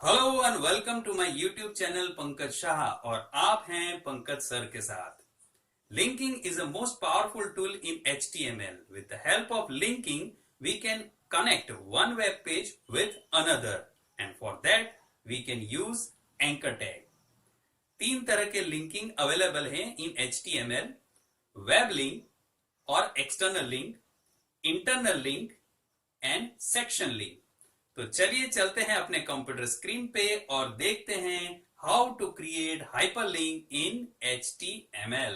Hello and welcome to my YouTube channel Pankaj Shah और आप हैं पंकज सर के साथ। Linking is a most powerful tool in HTML. With the help of linking, we can connect one web page with another, and for that we can use anchor tag. तीन तरह के linking available हैं इन HTML: web link और external link, internal link and section link. तो चलिए चलते हैं अपने कंप्यूटर स्क्रीन पे और देखते हैं how to create hyperlink in HTML।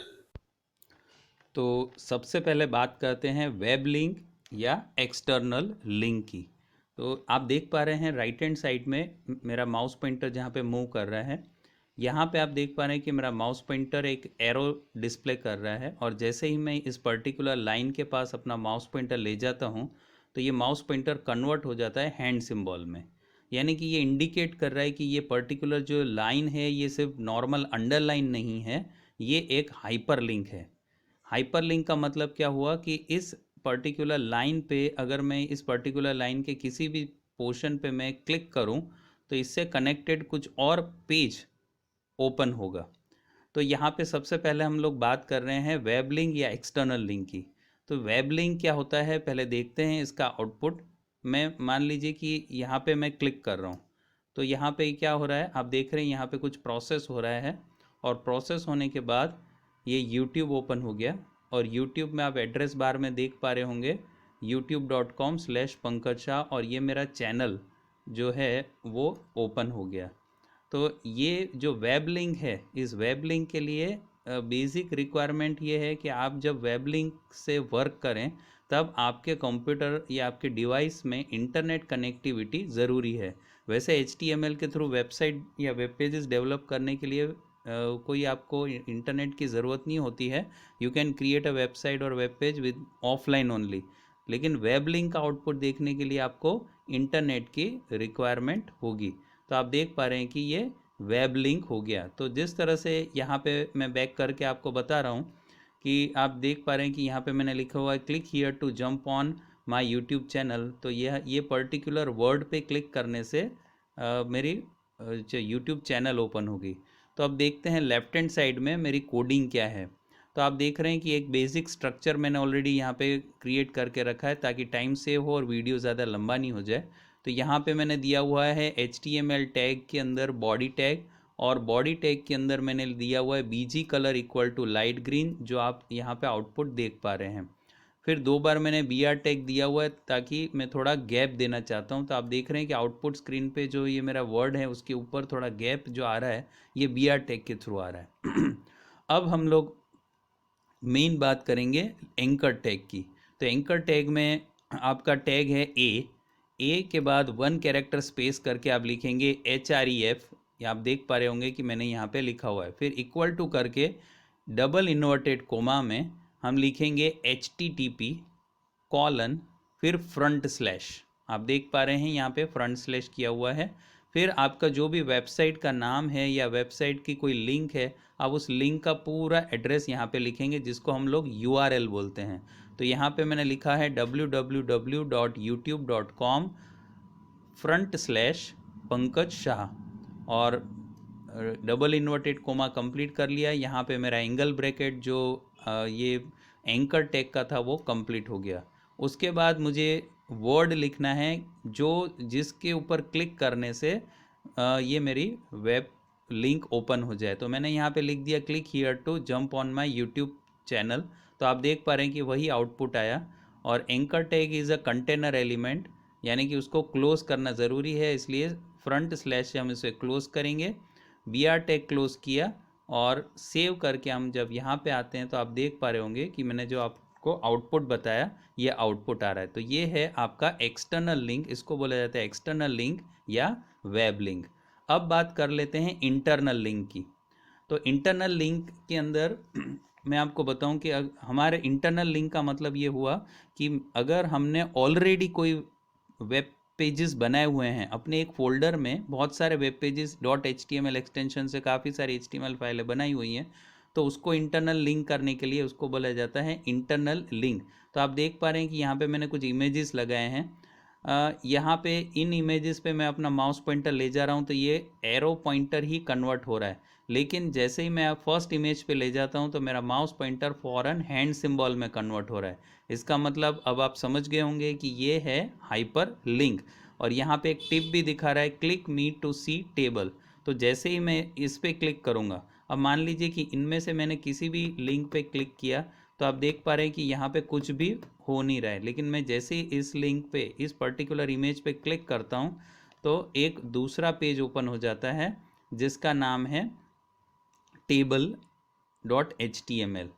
तो सबसे पहले बात करते हैं वेब लिंक या एक्सटर्नल लिंक की। तो आप देख पा रहे हैं राइट हैंड साइड में मेरा माउस पॉइंटर जहाँ पे मूव कर रहा है, यहाँ पे आप देख पा रहे हैं कि मेरा माउस पॉइंटर एक एरो डिस्प्ले कर रहा है। और जैसे ही मैं इस पर्टिकुलर लाइन के पास अपना माउस पॉइंटर ले जाता हूँ तो ये माउस पॉइंटर कन्वर्ट हो जाता है हैंड सिंबल में। यानी कि ये इंडिकेट कर रहा है कि ये पर्टिकुलर जो लाइन है ये सिर्फ नॉर्मल अंडरलाइन नहीं है, ये एक हाइपर लिंक है। हाइपरलिंक का मतलब क्या हुआ कि इस पर्टिकुलर लाइन पे अगर मैं इस पर्टिकुलर लाइन के किसी भी पोर्शन पे मैं क्लिक करूं तो इससे कनेक्टेड कुछ और पेज ओपन होगा। तो यहाँ पे सबसे पहले हम लोग बात कर रहे हैं वेब लिंक या एक्सटर्नल लिंक की। तो वेब लिंक क्या होता है पहले देखते हैं इसका आउटपुट। मैं मान लीजिए कि यहाँ पे मैं क्लिक कर रहा हूँ तो यहाँ पे क्या हो रहा है आप देख रहे हैं, यहाँ पे कुछ प्रोसेस हो रहा है। और प्रोसेस होने के बाद ये यूट्यूब ओपन हो गया। और यूट्यूब में आप एड्रेस बार में देख पा रहे होंगे youtube.com/पंकज शाह, और ये मेरा चैनल जो है वो ओपन हो गया। तो ये जो वेब लिंक है, इस वेब लिंक के लिए बेसिक रिक्वायरमेंट ये है कि आप जब वेब लिंक से वर्क करें तब आपके कंप्यूटर या आपके डिवाइस में इंटरनेट कनेक्टिविटी ज़रूरी है। वैसे HTML के थ्रू वेबसाइट या वेब पेजेस डेवलप करने के लिए कोई आपको इंटरनेट की ज़रूरत नहीं होती है। You can create a website और web page with offline only. लेकिन वेब लिंक का आउटपुट देखने के लिए आपको इंटरनेट की रिक्वायरमेंट होगी। तो आप देख पा रहे हैं कि ये वेब लिंक हो गया। तो जिस तरह से यहाँ पे मैं बैक करके आपको बता रहा हूँ कि आप देख पा रहे हैं कि यहाँ पे मैंने लिखा हुआ है click here to jump on my YouTube channel. तो ये पर्टिकुलर वर्ड पे क्लिक करने से मेरी जो यूट्यूब चैनल ओपन होगी। तो अब देखते हैं लेफ्ट हैंड साइड में मेरी कोडिंग क्या है। तो आप देख रहे हैं कि एक बेसिक स्ट्रक्चर मैंने ऑलरेडी यहाँ पे क्रिएट करके रखा है ताकि टाइम सेव हो और वीडियो ज़्यादा लंबा नहीं हो जाए। तो यहाँ पे मैंने दिया हुआ है HTML टैग के अंदर बॉडी टैग, और बॉडी टैग के अंदर मैंने दिया हुआ है BG colour equal to light green, जो आप यहाँ पे आउटपुट देख पा रहे हैं। फिर दो बार मैंने BR टैग दिया हुआ है ताकि मैं थोड़ा गैप देना चाहता हूँ। तो आप देख रहे हैं कि आउटपुट स्क्रीन पे जो ये मेरा वर्ड है उसके ऊपर थोड़ा गैप जो आ रहा है ये BR टैग के थ्रू आ रहा है। अब हम लोग मेन बात करेंगे एंकर टैग की। तो एंकर टैग में आपका टैग है ए के बाद 1 कैरेक्टर स्पेस करके आप लिखेंगे HREF। या आप देख पा रहे होंगे कि मैंने यहाँ पे लिखा हुआ है। फिर इक्वल टू करके डबल इन्वर्टेड कोमा में हम लिखेंगे HTTP कॉलन, फिर फ्रंट स्लैश। आप देख पा रहे हैं यहाँ पे फ्रंट स्लैश किया हुआ है। फिर आपका जो भी वेबसाइट का नाम है या वेबसाइट की कोई लिंक है, आप उस लिंक का पूरा एड्रेस यहाँ पे लिखेंगे जिसको हम लोग URL बोलते हैं। तो यहाँ पे मैंने लिखा है www.youtube.com/पंकज शाह, और डबल इन्वर्टेड कोमा कंप्लीट कर लिया। यहाँ पे मेरा एंगल ब्रैकेट जो ये एंकर टैग का था वो कंप्लीट हो गया। उसके बाद मुझे वर्ड लिखना है जो जिसके ऊपर क्लिक करने से ये मेरी वेब लिंक ओपन हो जाए। तो मैंने यहाँ पे लिख दिया click here to jump on my YouTube channel. तो आप देख पा रहे हैं कि वही आउटपुट आया। और anchor tag is a container element, यानी कि उसको क्लोज करना ज़रूरी है, इसलिए फ्रंट स्लैश से हम इसे क्लोज करेंगे। BR टैग क्लोज किया और सेव करके हम जब यहाँ पे आते हैं तो आप देख पा रहे होंगे कि मैंने जो आपको आउटपुट बताया ये आउटपुट आ रहा है। तो ये है आपका एक्सटर्नल लिंक, इसको बोला जाता है एक्सटर्नल लिंक या वेब लिंक। अब बात कर लेते हैं इंटरनल लिंक की। तो इंटरनल लिंक के अंदर मैं आपको बताऊं कि हमारे इंटरनल लिंक का मतलब ये हुआ कि अगर हमने ऑलरेडी कोई वेब पेजेस बनाए हुए हैं अपने एक फोल्डर में, बहुत सारे वेब पेजेस .html एक्सटेंशन से काफ़ी सारी HTML फाइलें बनाई हुई हैं, तो उसको इंटरनल लिंक करने के लिए उसको बोला जाता है इंटरनल लिंक। तो आप देख पा रहे हैं कि यहाँ पे मैंने कुछ इमेजेस लगाए हैं। यहाँ पे इन इमेजेस पे मैं अपना माउस पॉइंटर ले जा रहा हूँ तो ये एरो पॉइंटर ही कन्वर्ट हो रहा है, लेकिन जैसे ही मैं फर्स्ट इमेज पे ले जाता हूँ तो मेरा माउस पॉइंटर फॉरन हैंड सिंबल में कन्वर्ट हो रहा है। इसका मतलब अब आप समझ गए होंगे कि ये है हाइपर लिंक। और यहाँ पे एक टिप भी दिखा रहा है, click me to see table. तो जैसे ही मैं इस पर क्लिक करूँगा, अब मान लीजिए कि इनमें से मैंने किसी भी लिंक पे क्लिक किया तो आप देख पा रहे हैं कि यहाँ पे कुछ भी हो नहीं रहा है, लेकिन मैं जैसे ही इस लिंक पे, इस पर्टिकुलर इमेज पे क्लिक करता हूँ तो एक दूसरा पेज ओपन हो जाता है जिसका नाम है table dot H T M L.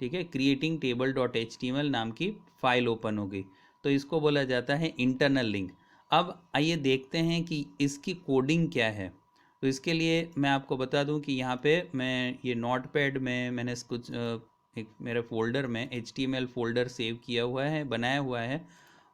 ठीक है, creating table dot H T M L नाम की फाइल ओपन हो गई। तो इसको बोला जाता है इंटरनल लिंक। अब आइए देखते हैं कि इसकी कोडिंग क्या है। तो इसके लिए मैं आपको बता दूं कि यहाँ पे मैं ये नोट पैड में मैंने कुछ एक मेरे फोल्डर में H T M L folder save किया हुआ है, बनाया हुआ है।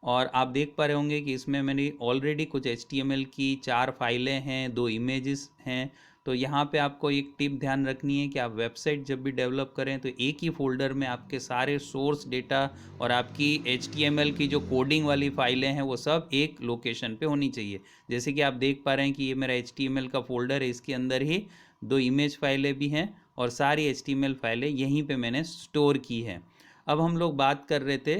और आप देख पा रहे होंगे कि इसमें मैंने ऑलरेडी कुछ एच टी एम एल की 4 फाइलें हैं, 2 इमेजेस हैं। तो यहाँ पे आपको एक टिप ध्यान रखनी है कि आप वेबसाइट जब भी डेवलप करें तो एक ही फोल्डर में आपके सारे सोर्स डेटा और आपकी HTML की जो कोडिंग वाली फाइलें हैं वो सब एक लोकेशन पे होनी चाहिए। जैसे कि आप देख पा रहे हैं कि ये मेरा HTML का फोल्डर है, इसके अंदर ही 2 इमेज फाइलें भी हैं और सारी HTML फाइलें यहीं पे मैंने स्टोर की हैं। अब हम लोग बात कर रहे थे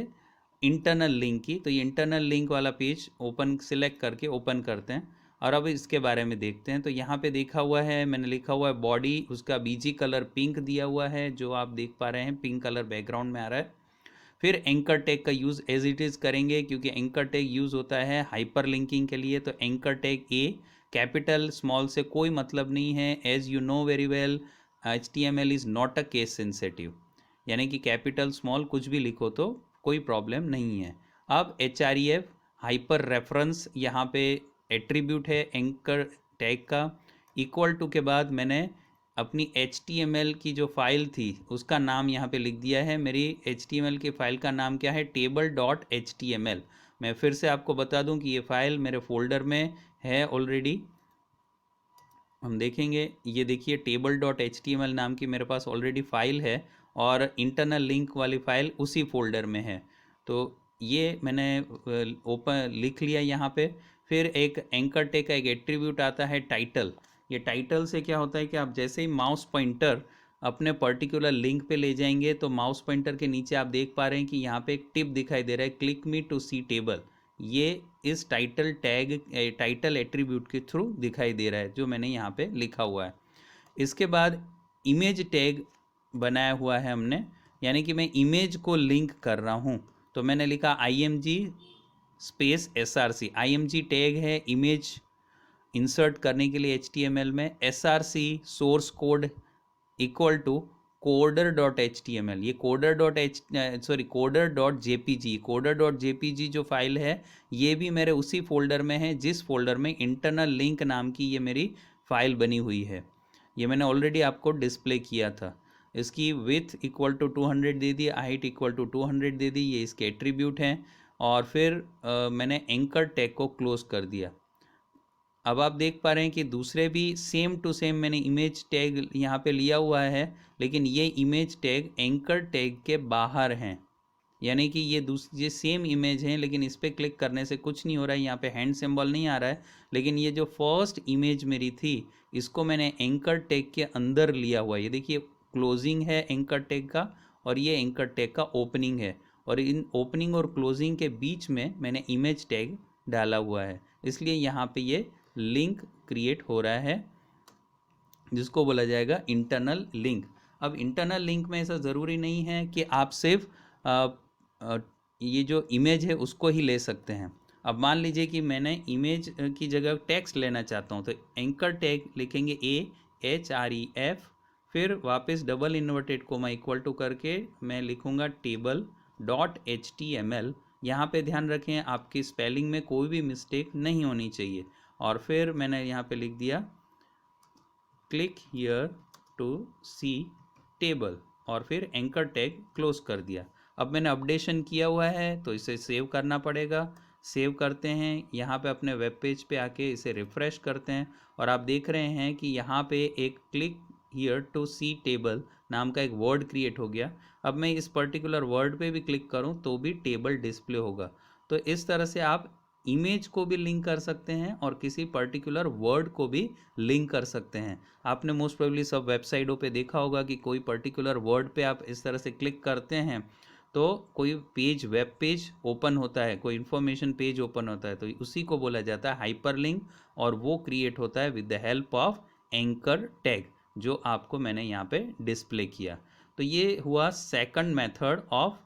इंटरनल लिंक की, तो ये इंटरनल लिंक वाला पेज ओपन सिलेक्ट करके ओपन करते हैं और अब इसके बारे में देखते हैं। तो यहाँ पे देखा हुआ है, मैंने लिखा हुआ है बॉडी, उसका बीजी कलर पिंक दिया हुआ है जो आप देख पा रहे हैं, पिंक कलर बैकग्राउंड में आ रहा है। फिर एंकर टैग का यूज़ एज इट इज़ करेंगे क्योंकि एंकर टैग यूज़ होता है हाइपर लिंकिंग के लिए। तो anchor tag A, capital small से कोई मतलब नहीं है। As you know very well, HTML is not a case sensitive, यानी कि कैपिटल स्मॉल कुछ भी लिखो तो कोई प्रॉब्लम नहीं है। अब HREF हाइपर रेफरेंस यहाँ पे एट्रीब्यूट है एंकर टैग का। इक्वल टू के बाद मैंने अपनी HTML की जो फाइल थी उसका नाम यहाँ पे लिख दिया है। मेरी HTML की फाइल का नाम क्या है, table dot H T M L. मैं फिर से आपको बता दूं कि ये फाइल मेरे फोल्डर में है ऑलरेडी। हम देखेंगे, ये देखिए table dot H T M L नाम की मेरे पास ऑलरेडी फाइल है और इंटरनल लिंक वाली फाइल उसी फोल्डर में है। तो ये मैंने ओपन लिख लिया यहाँ पे। फिर एक एंकर टैग का एक एट्रीब्यूट आता है टाइटल। ये टाइटल से क्या होता है कि आप जैसे ही माउस पॉइंटर अपने पर्टिकुलर लिंक पे ले जाएंगे तो माउस पॉइंटर के नीचे आप देख पा रहे हैं कि यहाँ पे एक टिप दिखाई दे रहा है, click me to see table. ये इस टाइटल टैग, टाइटल एट्रीब्यूट के थ्रू दिखाई दे रहा है जो मैंने यहाँ पे लिखा हुआ है। इसके बाद इमेज टैग बनाया हुआ है हमने, यानी कि मैं इमेज को लिंक कर रहा हूँ। तो मैंने लिखा img space src। img tag है इमेज इंसर्ट करने के लिए HTML में, src source code equal to coder dot H T M L. ये coder dot J P G, coder dot J P G जो फाइल है ये भी मेरे उसी फोल्डर में है जिस फोल्डर में इंटरनल लिंक नाम की ये मेरी फाइल बनी हुई है। ये मैंने ऑलरेडी आपको डिस्प्ले किया था। इसकी विथ इक्वल टू 200 दे दी, हाइट इक्वल टू 200 दे दी, ये इसके एट्रीब्यूट हैं। और फिर मैंने एंकर टैग को क्लोज कर दिया। अब आप देख पा रहे हैं कि दूसरे भी सेम टू सेम मैंने इमेज टैग यहाँ पे लिया हुआ है, लेकिन ये इमेज टैग एंकर टैग के बाहर हैं। यानी कि ये सेम इमेज हैं लेकिन इस पर क्लिक करने से कुछ नहीं हो रहा है, यहाँ पे हैंड सिंबल नहीं आ रहा है। लेकिन ये जो फर्स्ट इमेज मेरी थी इसको मैंने एंकर टैग के अंदर लिया हुआ है। ये देखिए क्लोजिंग है एंकर टैग का और ये एंकर टैग का ओपनिंग है, और इन ओपनिंग और क्लोजिंग के बीच में मैंने इमेज टैग डाला हुआ है, इसलिए यहाँ पे ये लिंक क्रिएट हो रहा है जिसको बोला जाएगा इंटरनल लिंक। अब इंटरनल लिंक में ऐसा ज़रूरी नहीं है कि आप सिर्फ ये जो इमेज है उसको ही ले सकते हैं। अब मान लीजिए कि मैंने इमेज की जगह टेक्स्ट लेना चाहता हूँ तो एंकर टैग लिखेंगे AHREF, फिर वापस double inverted comma equal to करके मैं लिखूँगा टेबल डॉट HTML। यहाँ पे ध्यान रखें आपकी स्पेलिंग में कोई भी मिस्टेक नहीं होनी चाहिए। और फिर मैंने यहाँ पे लिख दिया click here to see table और फिर एंकर टैग क्लोज कर दिया। अब मैंने अपडेशन किया हुआ है तो इसे सेव करना पड़ेगा। सेव करते हैं, यहाँ पे अपने वेब पेज पे आके इसे रिफ़्रेश करते हैं और आप देख रहे हैं कि यहाँ पे एक click here to see table नाम का एक वर्ड क्रिएट हो गया। अब मैं इस पर्टिकुलर वर्ड पे भी क्लिक करूँ तो भी टेबल डिस्प्ले होगा। तो इस तरह से आप इमेज को भी लिंक कर सकते हैं और किसी पर्टिकुलर वर्ड को भी लिंक कर सकते हैं। आपने मोस्ट प्रोबेबली सब वेबसाइटों पे देखा होगा कि कोई पर्टिकुलर वर्ड पे आप इस तरह से क्लिक करते हैं तो कोई पेज, वेब पेज ओपन होता है, कोई इन्फॉर्मेशन पेज ओपन होता है, तो उसी को बोला जाता है हाइपरलिंक, और वो क्रिएट होता है with the help of anchor tag, जो आपको मैंने यहाँ पे डिस्प्ले किया। तो ये हुआ second method of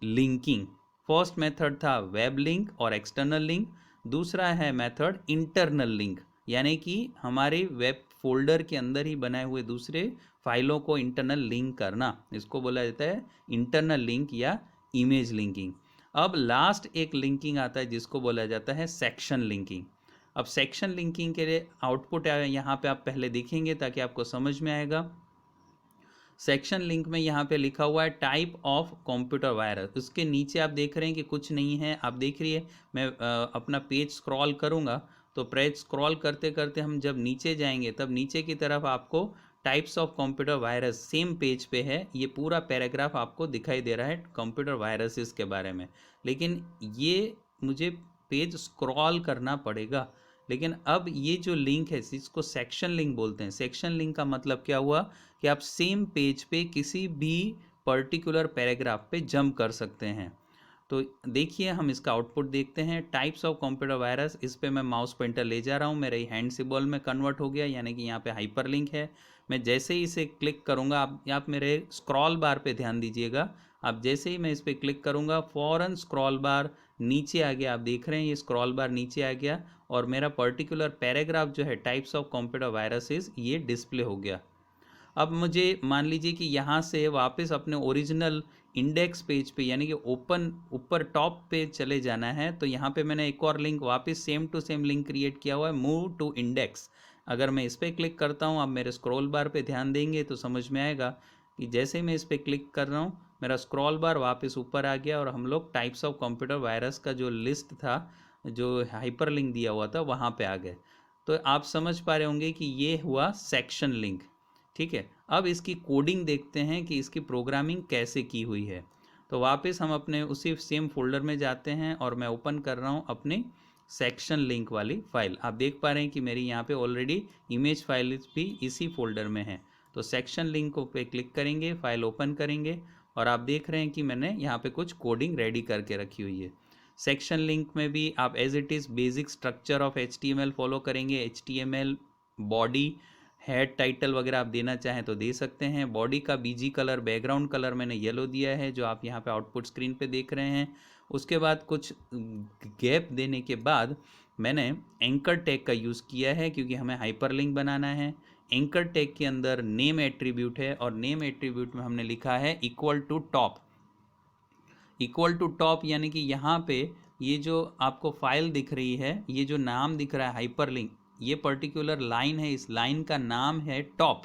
linking. First method था वेब लिंक और एक्सटर्नल लिंक, दूसरा है मेथड इंटरनल लिंक, यानी कि हमारे वेब फोल्डर के अंदर ही बनाए हुए दूसरे फाइलों को इंटरनल लिंक करना, इसको बोला जाता है इंटरनल लिंक या इमेज लिंकिंग। अब लास्ट एक लिंकिंग आता है जिसको बोला जाता है सेक्शन लिंकिंग। अब सेक्शन लिंकिंग के लिए आउटपुट यहाँ पे आप पहले देखेंगे ताकि आपको समझ में आएगा। सेक्शन लिंक में यहाँ पे लिखा हुआ है टाइप ऑफ कंप्यूटर वायरस, उसके नीचे आप देख रहे हैं कि कुछ नहीं है। आप देख रही है मैं अपना पेज स्क्रॉल करूँगा तो पेज स्क्रॉल करते करते हम जब नीचे जाएंगे तब नीचे की तरफ आपको types of computer virus same page पे है, ये पूरा पैराग्राफ आपको दिखाई दे रहा है कंप्यूटर वायरसेस के बारे में। लेकिन ये मुझे पेज स्क्रॉल करना पड़ेगा। लेकिन अब ये जो लिंक है इसको सेक्शन लिंक बोलते हैं। सेक्शन लिंक का मतलब क्या हुआ कि आप सेम पेज पे किसी भी पर्टिकुलर पैराग्राफ पे जंप कर सकते हैं। तो देखिए हम इसका आउटपुट देखते हैं। टाइप्स ऑफ कंप्यूटर वायरस, इस पे मैं माउस पॉइंटर ले जा रहा हूँ, मेरे हैंड सिंबल में कन्वर्ट हो गया, यानी कि यहाँ पे हाइपरलिंक है। मैं जैसे ही इसे क्लिक करूँगा, आप मेरे स्क्रॉल बार पे ध्यान दीजिएगा। आप जैसे ही मैं इस पर क्लिक करूँगा फ़ौरन स्क्रॉल बार नीचे आ गया। आप देख रहे हैं ये स्क्रॉल बार नीचे आ गया और मेरा पर्टिकुलर पैराग्राफ जो है टाइप्स ऑफ कंप्यूटर वायरसेस ये डिस्प्ले हो गया। अब मुझे मान लीजिए कि यहाँ से वापस अपने ओरिजिनल इंडेक्स पेज पे यानी कि ओपन ऊपर टॉप पे चले जाना है, तो यहाँ पे मैंने एक और लिंक वापस same to same link create किया हुआ है, मूव टू इंडेक्स। अगर मैं इस पर क्लिक करता हूँ, आप मेरे स्क्रॉल बार पे ध्यान देंगे तो समझ में आएगा कि जैसे ही मैं इस पर क्लिक कर रहा हूँ मेरा स्क्रॉल बार वापस ऊपर आ गया और हम लोग टाइप्स ऑफ कंप्यूटर वायरस का जो लिस्ट था, जो हाइपर लिंक दिया हुआ था, वहाँ पे आ गए। तो आप समझ पा रहे होंगे कि ये हुआ सेक्शन लिंक। ठीक है, अब इसकी कोडिंग देखते हैं कि इसकी प्रोग्रामिंग कैसे की हुई है। तो वापस हम अपने उसी सेम फोल्डर में जाते हैं और मैं ओपन कर रहा हूँ अपनी सेक्शन लिंक वाली फाइल। आप देख पा रहे हैं कि मेरी यहाँ पे ऑलरेडी इमेज फाइल भी इसी फोल्डर में है। तो सेक्शन लिंक पे क्लिक करेंगे, फाइल ओपन करेंगे और आप देख रहे हैं कि मैंने यहाँ पे कुछ कोडिंग रेडी करके रखी हुई है। सेक्शन लिंक में भी आप as it is basic structure of HTML follow करेंगे। HTML बॉडी, हेड, टाइटल वगैरह आप देना चाहें तो दे सकते हैं। बॉडी का BG कलर, बैकग्राउंड कलर मैंने येलो दिया है जो आप यहाँ पे आउटपुट स्क्रीन पे देख रहे हैं। उसके बाद कुछ गैप देने के बाद मैंने एंकर टैग का यूज़ किया है क्योंकि हमें हाइपरलिंक बनाना है। एंकर टैग के अंदर नेम एट्रीब्यूट है और नेम एट्रीब्यूट में हमने लिखा है equal to top. Equal to top यानी कि यहाँ पे ये जो आपको फाइल दिख रही है, ये जो नाम दिख रहा है हाइपरलिंक, ये पर्टिकुलर लाइन है, इस लाइन का नाम है टॉप।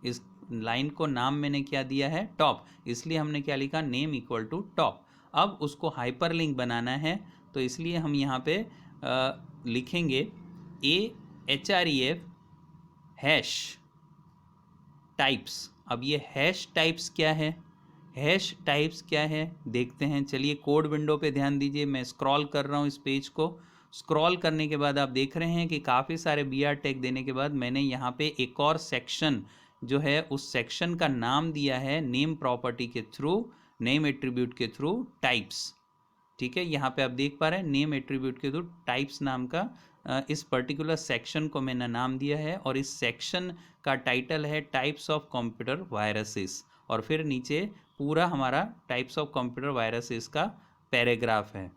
इस लाइन को नाम मैंने क्या दिया है, टॉप, इसलिए हमने क्या लिखा, नेम इक्वल टू टॉप। अब उसको हाइपरलिंक बनाना है तो इसलिए हम यहाँ पे लिखेंगे AHREF हैश टाइप्स। अब ये हैश टाइप्स क्या है, हैश टाइप्स क्या है देखते हैं। चलिए कोड विंडो पे ध्यान दीजिए, मैं स्क्रॉल कर रहा हूँ इस पेज को। स्क्रॉल करने के बाद आप देख रहे हैं कि काफ़ी सारे BR टैग देने के बाद मैंने यहाँ पे एक और सेक्शन जो है उस सेक्शन का नाम दिया है नेम प्रॉपर्टी के थ्रू, नेम एट्रीब्यूट के थ्रू टाइप्स। ठीक है, यहाँ पे आप देख पा रहे हैं नेम एट्रीब्यूट के थ्रू टाइप्स नाम का इस पर्टिकुलर सेक्शन को मैंने नाम दिया है और इस सेक्शन का टाइटल है टाइप्स ऑफ कंप्यूटर वायरसेस और फिर नीचे पूरा हमारा टाइप्स ऑफ कंप्यूटर वायरसेस का पैराग्राफ है।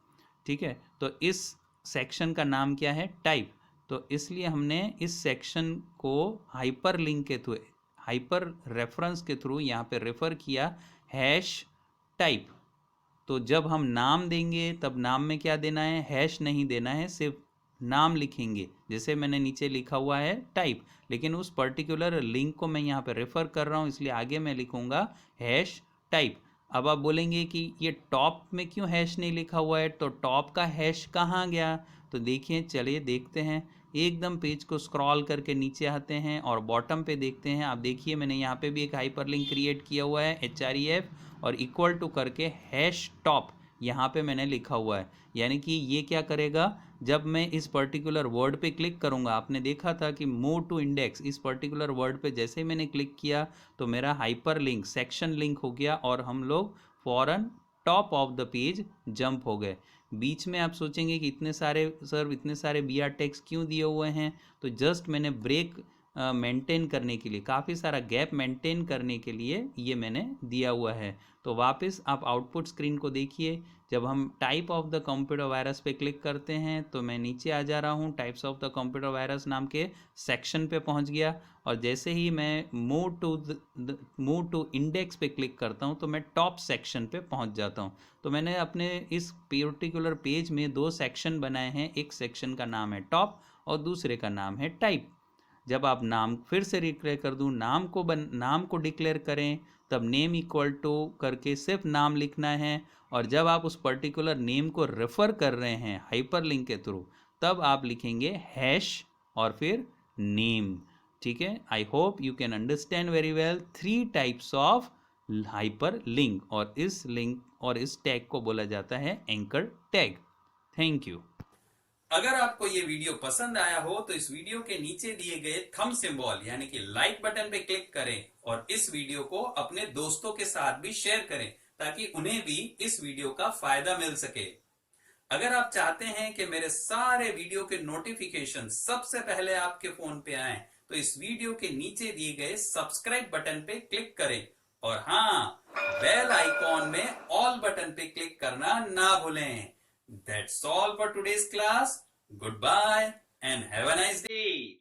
ठीक है, तो इस सेक्शन का नाम क्या है, टाइप। तो इसलिए हमने इस सेक्शन को हाइपर लिंक के थ्रू, हाइपर रेफरेंस के थ्रू यहाँ पे रेफर किया हैश टाइप। तो जब हम नाम देंगे तब नाम में क्या देना है, हैश नहीं देना है, सिर्फ नाम लिखेंगे। जैसे मैंने नीचे लिखा हुआ है टाइप, लेकिन उस पर्टिकुलर लिंक को मैं यहाँ पे रेफर कर रहा हूँ इसलिए आगे मैं लिखूँगा हैश टाइप। अब आप बोलेंगे कि ये टॉप में क्यों हैश नहीं लिखा हुआ है, तो टॉप का हैश कहाँ गया, तो देखिए चलिए देखते हैं। एकदम पेज को स्क्रॉल करके नीचे आते हैं और बॉटम पे देखते हैं। आप देखिए मैंने यहाँ पे भी एक हाइपरलिंक क्रिएट किया हुआ है HREF और इक्वल टू करके हैश टॉप यहाँ पे मैंने लिखा हुआ है। यानी कि ये क्या करेगा, जब मैं इस पर्टिकुलर वर्ड पे क्लिक करूँगा, आपने देखा था कि मूव टू इंडेक्स, इस पर्टिकुलर वर्ड पे जैसे ही मैंने क्लिक किया तो मेरा हाइपर लिंक, सेक्शन लिंक हो गया और हम लोग फौरन top of the page jump हो गए। बीच में आप सोचेंगे कि इतने सारे सर, इतने सारे बी आर टैग्स क्यों दिए हुए हैं, तो जस्ट मैंने ब्रेक मेंटेन करने के लिए, काफ़ी सारा गैप मेंटेन करने के लिए ये मैंने दिया हुआ है। तो वापस आप आउटपुट स्क्रीन को देखिए, जब हम type of the computer virus पे क्लिक करते हैं तो मैं नीचे आ जा रहा हूँ, types of the computer virus नाम के सेक्शन पे पहुँच गया, और जैसे ही मैं मूव टू इंडेक्स पे क्लिक करता हूँ तो मैं टॉप सेक्शन पे पहुँच जाता हूँ। तो मैंने अपने इस पर्टिकुलर पेज में दो सेक्शन बनाए हैं, एक सेक्शन का नाम है टॉप और दूसरे का नाम है टाइप। जब आप नाम फिर से डिक्लेयर कर दूं, नाम को डिक्लेयर करें, तब नेम इक्वल टू करके सिर्फ नाम लिखना है, और जब आप उस पर्टिकुलर नेम को रेफर कर रहे हैं हाइपरलिंक के थ्रू, तब आप लिखेंगे हैश और फिर नेम। ठीक है, I hope you can understand very well 3 types of hyper link, और इस लिंक और इस टैग को बोला जाता है एंकर टैग। Thank you. अगर आपको ये वीडियो पसंद आया हो तो इस वीडियो के नीचे दिए गए थंब सिंबल यानी कि लाइक बटन पे क्लिक करें और इस वीडियो को अपने दोस्तों के साथ भी शेयर करें ताकि उन्हें भी इस वीडियो का फायदा मिल सके। अगर आप चाहते हैं कि मेरे सारे वीडियो के नोटिफिकेशन सबसे पहले आपके फोन पे आए तो इस वीडियो के नीचे दिए गए सब्सक्राइब बटन पे क्लिक करें और हाँ, बेल आइकॉन में ऑल बटन पे क्लिक करना ना भूलें। That's all for today's class. Goodbye and have a nice day.